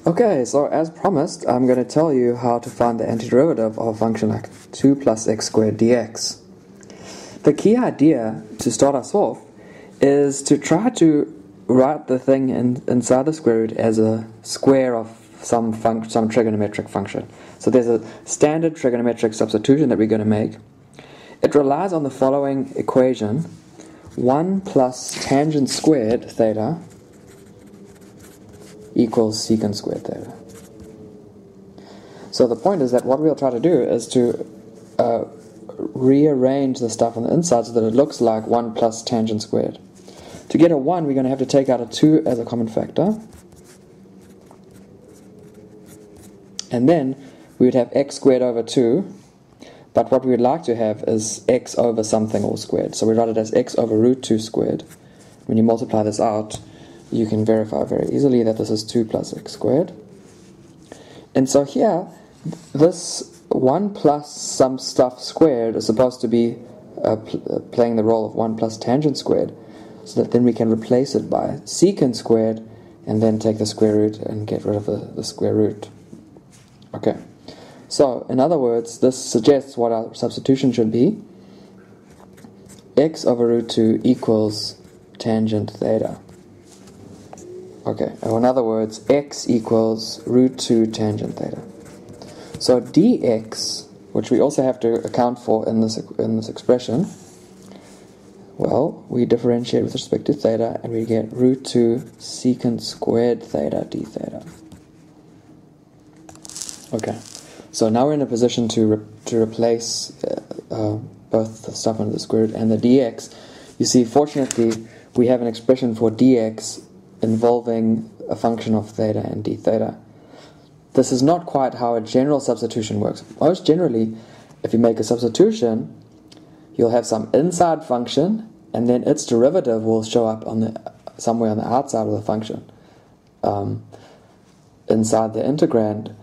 Okay, so as promised, I'm going to tell you how to find the antiderivative of a function like 2 plus x squared dx. The key idea to start us off is to try to write the thing inside the square root as a square of some trigonometric function. So there's a standard trigonometric substitution that we're going to make. It relies on the following equation: 1 plus tangent squared theta equals secant squared theta. So the point is that what we'll try to do is to rearrange the stuff on the inside so that it looks like 1 plus tangent squared. To get a 1, we're going to have to take out a 2 as a common factor. And then we would have x squared over 2. But what we would like to have is x over something all squared. So we write it as x over root 2 squared. When you multiply this out, you can verify very easily that this is 2 plus x squared. And so here, this 1 plus some stuff squared is supposed to be playing the role of 1 plus tangent squared, so that then we can replace it by secant squared and then take the square root and get rid of the square root. Okay, so in other words, this suggests what our substitution should be. X over root 2 equals tangent theta. Okay, or in other words, x equals root 2 tangent theta. So dx, which we also have to account for in this expression, well, we differentiate with respect to theta, and we get root 2 secant squared theta d theta. Okay, so now we're in a position to replace both the stuff under the square root and the dx. You see, fortunately, we have an expression for dx involving a function of theta and d theta. This is not quite how a general substitution works. Most generally, if you make a substitution, you'll have some inside function, and then its derivative will show up somewhere on the outside of the function, inside the integrand,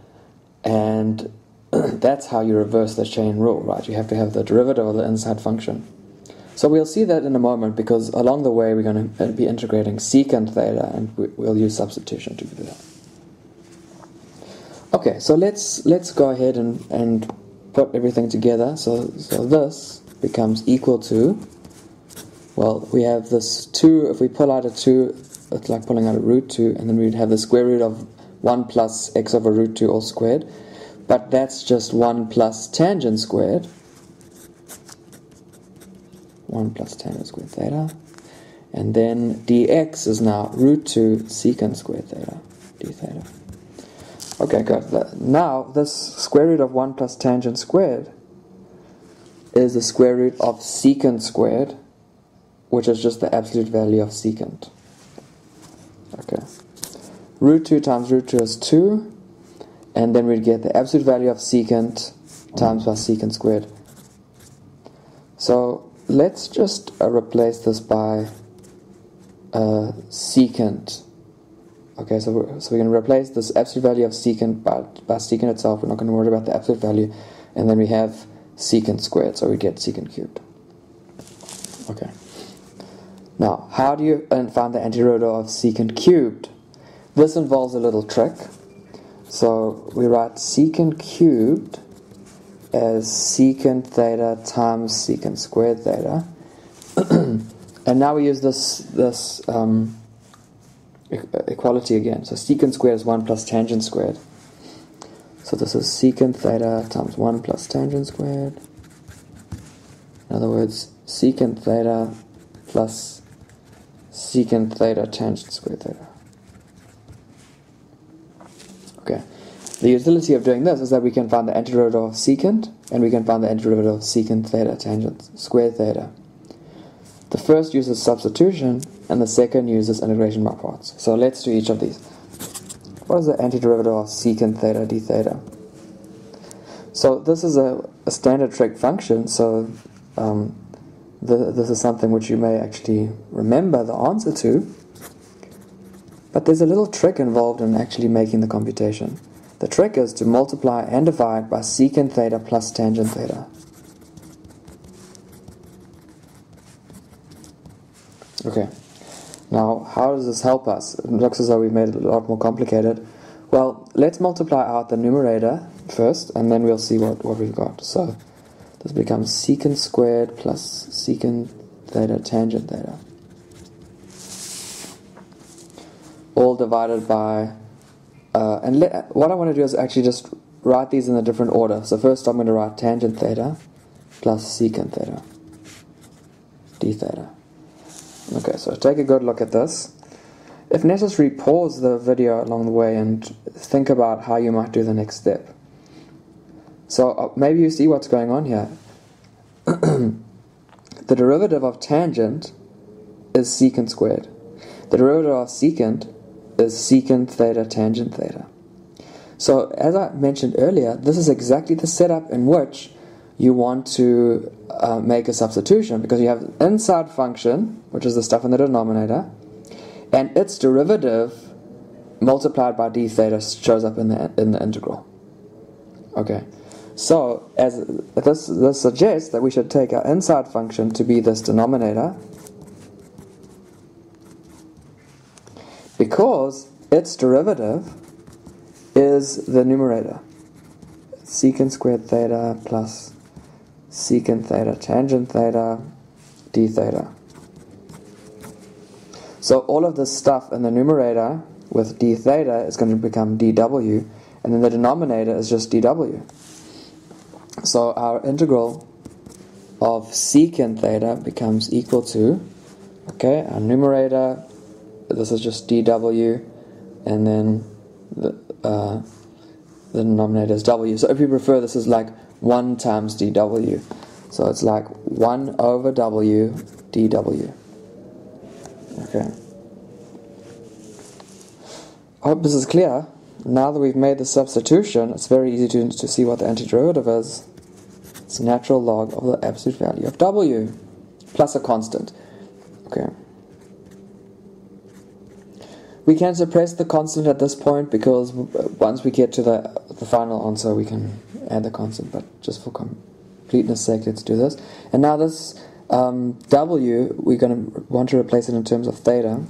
and that's how you reverse the chain rule, right? You have to have the derivative of the inside function. So we'll see that in a moment, because along the way we're going to be integrating secant theta, and we'll use substitution to do that. Okay, so let's go ahead and put everything together. So this becomes equal to, well, we have this 2, if we pull out a 2, it's like pulling out a root 2, and then we'd have the square root of 1 plus x over root 2 all squared. But that's just 1 plus tangent squared. 1 plus tangent squared theta. And then dx is now root 2 secant squared theta d theta. Okay, good. Now this square root of 1 plus tangent squared is the square root of secant squared, which is just the absolute value of secant. Okay. Root 2 times root 2 is 2, and then we'd get the absolute value of secant times by secant squared. So let's just replace this by secant. Okay, so we're going to replace this absolute value of secant by secant itself. We're not going to worry about the absolute value, and then we have secant squared, so we get secant cubed. Okay. Now, how do you find the antiderivative of secant cubed? This involves a little trick. So we write secant cubed as secant theta times secant squared theta. And now we use this equality again. So secant squared is 1 plus tangent squared. So this is secant theta times 1 plus tangent squared. In other words, secant theta plus secant theta tangent squared theta. Okay. The utility of doing this is that we can find the antiderivative of secant, and we can find the antiderivative of secant theta tangent squared theta. The first uses substitution, and the second uses integration by parts. So let's do each of these. What is the antiderivative of secant theta d theta? So this is a standard trig function, so this is something which you may actually remember the answer to, but there's a little trick involved in actually making the computation. The trick is to multiply and divide by secant theta plus tangent theta. Okay, now how does this help us? It looks as though we've made it a lot more complicated. Well, let's multiply out the numerator first, and then we'll see what we've got. So this becomes secant squared plus secant theta tangent theta, all divided by, what I want to do is actually just write these in a different order. So first I'm going to write tangent theta plus secant theta, d theta. Okay, so take a good look at this. If necessary, pause the video along the way and think about how you might do the next step. So maybe you see what's going on here. The derivative of tangent is secant squared. The derivative of secant is secant theta tangent theta. So as I mentioned earlier, this is exactly the setup in which you want to make a substitution, because you have an inside function, which is the stuff in the denominator, and its derivative multiplied by d theta shows up in the integral. Okay, so as this suggests that we should take our inside function to be this denominator, because its derivative is the numerator, secant squared theta plus secant theta tangent theta d theta. So all of this stuff in the numerator with d theta is going to become dw, and then the denominator is just dw. So our integral of secant theta becomes equal to, okay, our numerator, this is just dw, and then the denominator is w. So if you prefer, this is like 1 times dw. So it's like 1 over w dw. Okay. I hope this is clear. Now that we've made the substitution, it's very easy to see what the antiderivative is. It's natural log of the absolute value of w plus a constant. Okay. We can suppress the constant at this point, because once we get to the final answer we can add the constant, but just for completeness sake, let's do this. And now this w, we're going to want to replace it in terms of theta.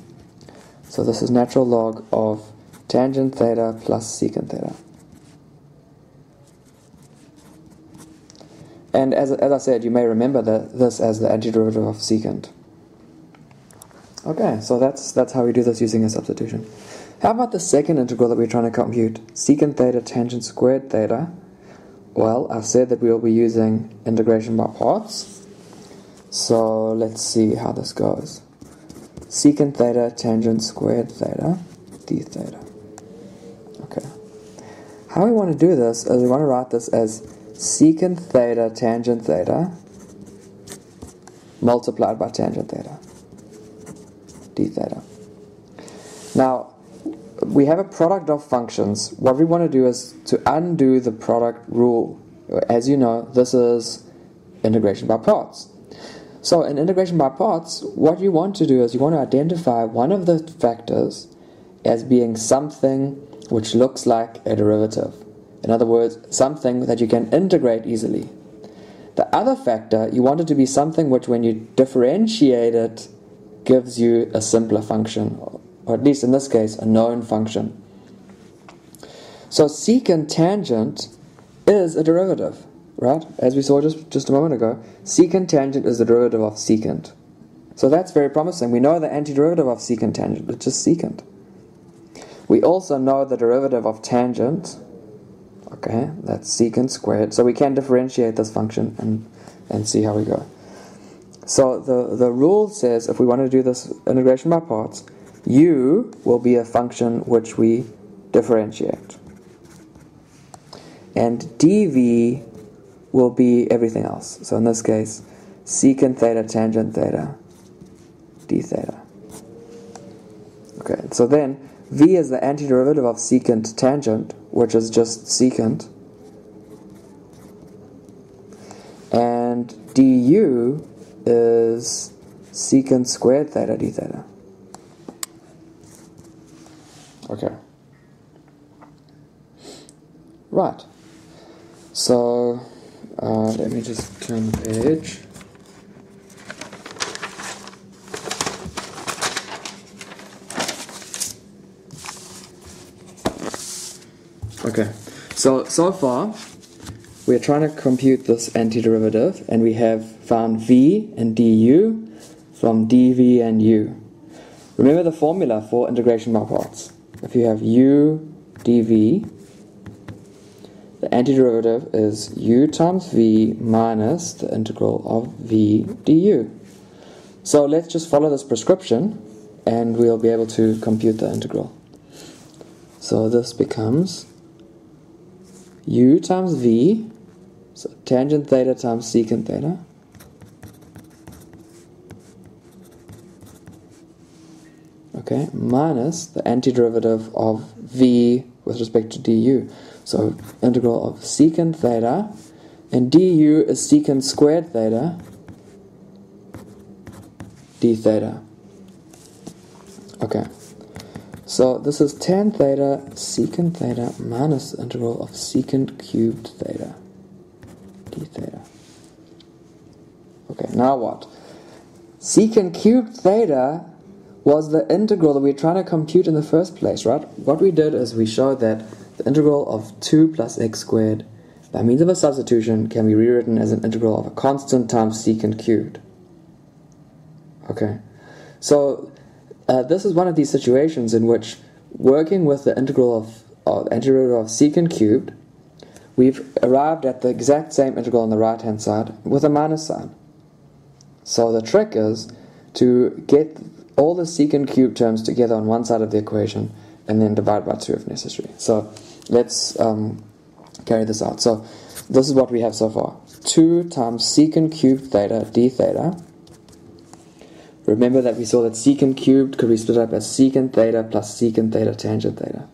So this is natural log of tangent theta plus secant theta. And as I said, you may remember this as the antiderivative of secant. Okay, so that's how we do this using a substitution. How about the second integral that we're trying to compute? Secant theta tangent squared theta. Well, I said that we will be using integration by parts. So let's see how this goes. Secant theta tangent squared theta d theta. Okay. How we want to do this is we want to write this as secant theta tangent theta multiplied by tangent theta d theta. Now, we have a product of functions. What we want to do is to undo the product rule. As you know, this is integration by parts. So in integration by parts, what you want to do is you want to identify one of the factors as being something which looks like a derivative. In other words, something that you can integrate easily. The other factor, you want it to be something which, when you differentiate it, gives you a simpler function, or at least in this case, a known function. So secant tangent is a derivative, right? As we saw just a moment ago, secant tangent is the derivative of secant. So that's very promising. We know the antiderivative of secant tangent, which is secant. We also know the derivative of tangent. Okay, that's secant squared. So we can differentiate this function and see how we go. So the rule says if we want to do this integration by parts, u will be a function which we differentiate. And dv will be everything else. So in this case, secant theta tangent theta d theta. Okay, so then v is the antiderivative of secant tangent, which is just secant, and du is secant squared theta d theta. Okay. Right. So let me just turn the page. Okay, so far we're trying to compute this antiderivative, and we have found v and du from dv and u. Remember the formula for integration by parts. If you have u dv, the antiderivative is u times v minus the integral of v du. So let's just follow this prescription and we'll be able to compute the integral. So this becomes u times v, so tangent theta times secant theta, okay, minus the antiderivative of v with respect to du. So integral of secant theta, and du is secant squared theta d theta. Okay, so this is tan theta secant theta minus the integral of secant cubed theta d theta. Okay, now what? Secant cubed theta was the integral that we were trying to compute in the first place, right? What we did is we showed that the integral of 2 plus x squared by means of a substitution can be rewritten as an integral of a constant times secant cubed. Okay, so this is one of these situations in which working with the integral of antiderivative of secant cubed, we've arrived at the exact same integral on the right hand side with a minus sign. So the trick is to get all the secant cubed terms together on one side of the equation and then divide by 2 if necessary. So let's carry this out. So this is what we have so far. 2 times secant cubed theta d theta. Remember that we saw that secant cubed could be split up as secant theta plus secant theta tangent theta.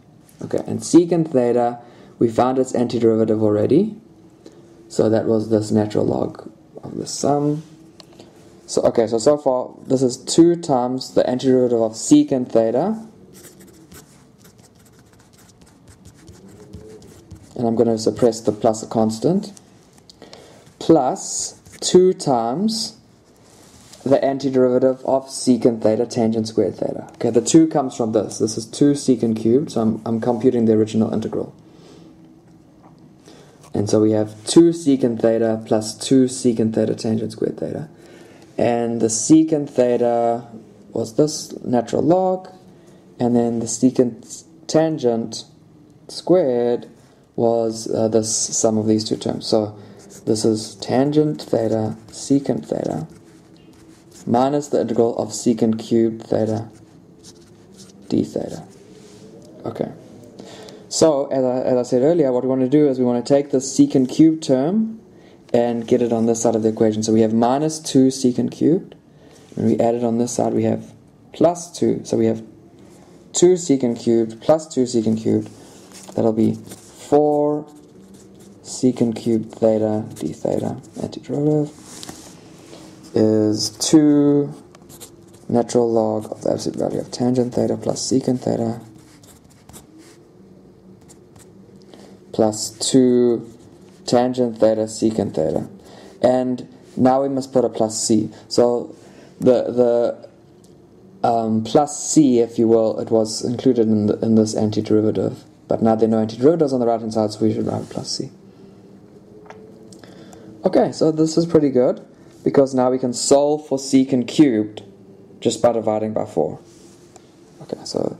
Okay, and secant theta, we found its antiderivative already. So that was this natural log of the sum. So okay, so far this is 2 times the antiderivative of secant theta. And I'm going to suppress the plus a constant. Plus 2 times the antiderivative of secant theta tangent squared theta. Okay, the 2 comes from this. This is 2 secant cubed, so I'm computing the original integral. And so we have 2 secant theta plus 2 secant theta tangent squared theta. And the secant theta was this natural log, and then the secant tangent squared was this sum of these two terms. So this is tangent theta secant theta minus the integral of secant cubed theta d theta. Okay. So as I said earlier, what we want to do is we want to take the secant cubed term and get it on this side of the equation. So we have minus 2 secant cubed. When we add it on this side, we have plus 2. So we have 2 secant cubed plus 2 secant cubed. That'll be 4 secant cubed theta d theta. Antiderivative is 2 natural log of the absolute value of tangent theta plus secant theta plus 2 tangent theta secant theta. And now we must put a plus c. So the plus c, if you will, it was included in this antiderivative. But now there are no antiderivatives on the right hand side, so we should write plus c. Okay, so this is pretty good, because now we can solve for secant cubed just by dividing by 4. Okay, so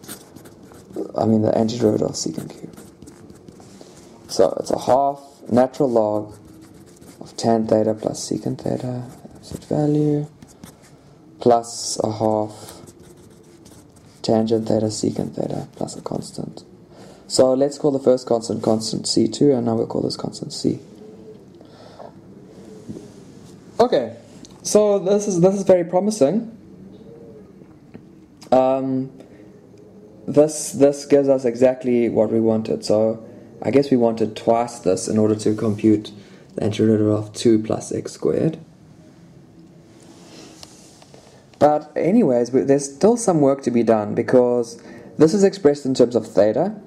I mean the antiderivative of secant cubed. So it's a half natural log of tan theta plus secant theta, absolute value, plus a half tangent theta secant theta plus a constant. So let's call the first constant C2, and now we'll call this constant C. Okay, so this is very promising. This gives us exactly what we wanted. So I guess we wanted twice this in order to compute the antiderivative of 2 plus x squared. But anyways, there's still some work to be done, because this is expressed in terms of theta,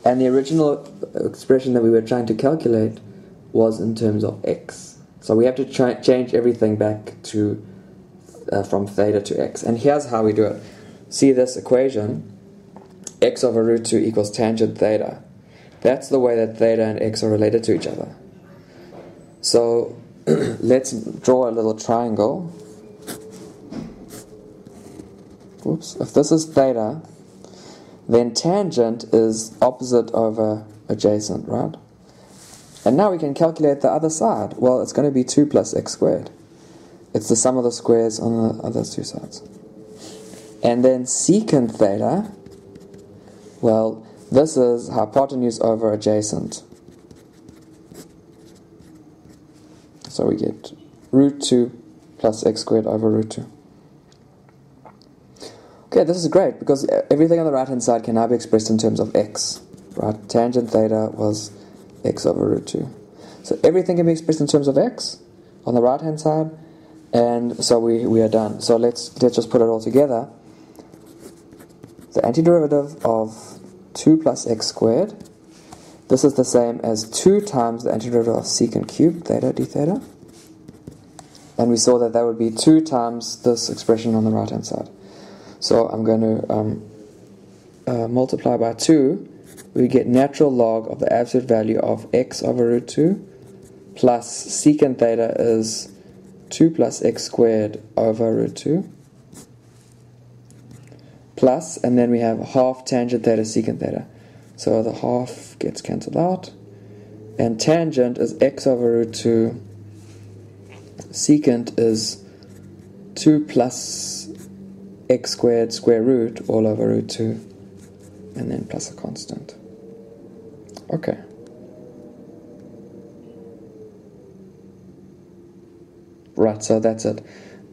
and the original expression that we were trying to calculate was in terms of x. So we have to change everything back to from theta to x. And here's how we do it. See this equation, x over root 2 equals tangent theta. That's the way that theta and x are related to each other. So let's draw a little triangle. Whoops. If this is theta, then tangent is opposite over adjacent, right? And now we can calculate the other side. Well, it's going to be 2 plus x squared. It's the sum of the squares on the other two sides. And then secant theta, well, this is hypotenuse over adjacent. So we get root 2 plus x squared over root 2. Okay, this is great because everything on the right hand side can now be expressed in terms of x. Right? Tangent theta was x over root 2. So everything can be expressed in terms of x on the right hand side, and so we are done. So let's just put it all together. The antiderivative of 2 plus x squared, this is the same as 2 times the antiderivative of secant cubed theta d theta, and we saw that that would be 2 times this expression on the right hand side. So I'm going to multiply by 2. We get natural log of the absolute value of x over root 2 plus secant theta is 2 plus x squared over root 2 plus, and then we have half tangent theta secant theta. So the half gets cancelled out, and tangent is x over root 2, secant is 2 plus x squared square root all over root 2, and then plus a constant. Okay. Right, so that's it.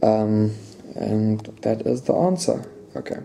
And that is the answer. Okay.